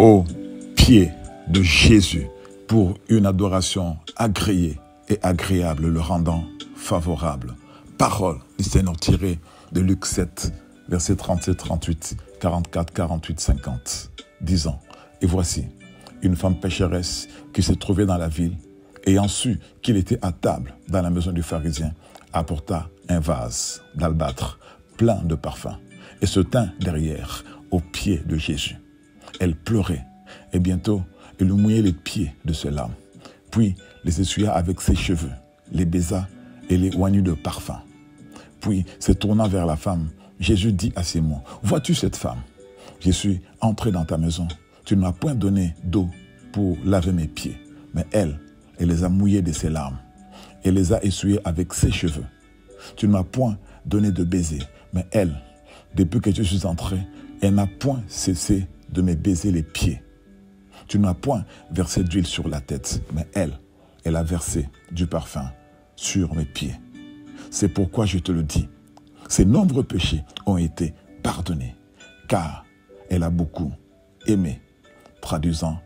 aux pieds de Jésus pour une adoration agréée et agréable, le rendant favorable. Parole du Seigneur tirée de Luc 7, versets 37, 38, 44, 48, 50, disant: Et voici, une femme pécheresse qui se trouvait dans la ville, ayant su qu'il était à table dans la maison du pharisien, apporta un vase d'albâtre plein de parfums et se tint derrière, aux pieds de Jésus. Elle pleurait et bientôt elle lui mouillait les pieds de ses larmes, puis les essuya avec ses cheveux, les baisa et les oignit de parfum. Puis, se tournant vers la femme, Jésus dit à Simon: Vois-tu cette femme? Je suis entré dans ta maison. Tu ne m'as point donné d'eau pour laver mes pieds, mais elle les a mouillés de ses larmes et les a essuyés avec ses cheveux. Tu ne m'as point donné de baiser, mais elle, depuis que je suis entré, elle n'a point cessé de me baiser les pieds. Tu ne m'as point versé d'huile sur la tête, mais elle a versé du parfum sur mes pieds. C'est pourquoi je te le dis, ses nombreux péchés ont été pardonnés, car elle a beaucoup aimé, traduisant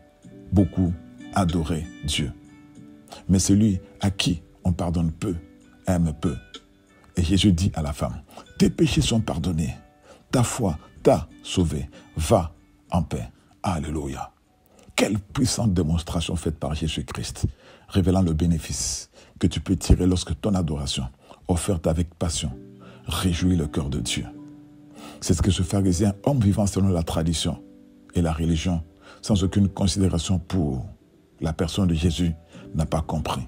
beaucoup adoré Dieu. Mais celui à qui on pardonne peu, aime peu. Et Jésus dit à la femme: Tes péchés sont pardonnés, ta foi t'a sauvé, va en paix. Alléluia. Quelle puissante démonstration faite par Jésus-Christ, révélant le bénéfice que tu peux tirer lorsque ton adoration, offerte avec passion, réjouit le cœur de Dieu. C'est ce que ce pharisien, homme vivant selon la tradition et la religion, sans aucune considération pour la personne de Jésus, n'a pas compris.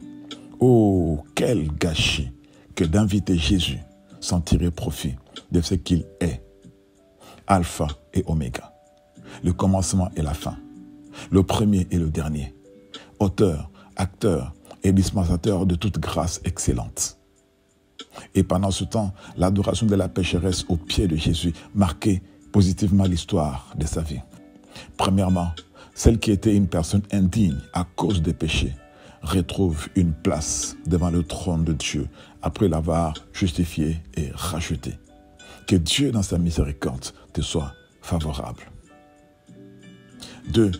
Oh, quel gâchis que d'inviter Jésus sans tirer profit de ce qu'il est. Alpha et Oméga, le commencement et la fin, le premier et le dernier, auteur, acteur et dispensateur de toute grâce excellente. Et pendant ce temps, l'adoration de la pécheresse aux pieds de Jésus marquait positivement l'histoire de sa vie. Premièrement, celle qui était une personne indigne à cause des péchés retrouve une place devant le trône de Dieu après l'avoir justifié et racheté. Que Dieu, dans sa miséricorde, te soit favorable. 2.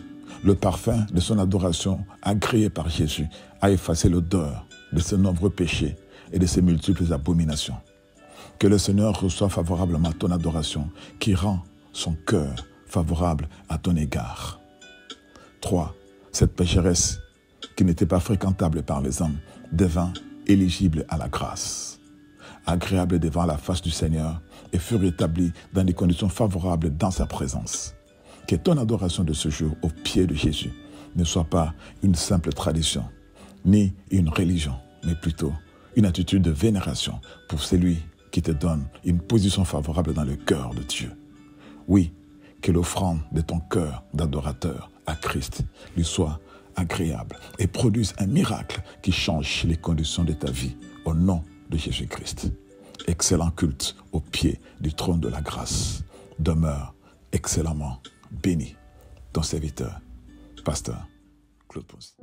Le parfum de son adoration, agréé par Jésus, a effacé l'odeur de ses nombreux péchés et de ses multiples abominations. Que le Seigneur reçoive favorablement ton adoration, qui rend son cœur favorable à ton égard. 3. Cette pécheresse, qui n'était pas fréquentable par les hommes, devint éligible à la grâce, agréable devant la face du Seigneur, et fut rétablie dans des conditions favorables dans sa présence. Que ton adoration de ce jour aux pieds de Jésus ne soit pas une simple tradition, ni une religion, mais plutôt une attitude de vénération pour celui qui te donne une position favorable dans le cœur de Dieu. Oui, que l'offrande de ton cœur d'adorateur à Christ lui soit agréable et produise un miracle qui change les conditions de ta vie au nom de Jésus-Christ. Excellent culte au pied du trône de la grâce. Demeure excellemment béni. Ton serviteur, Pasteur Claude Ponce.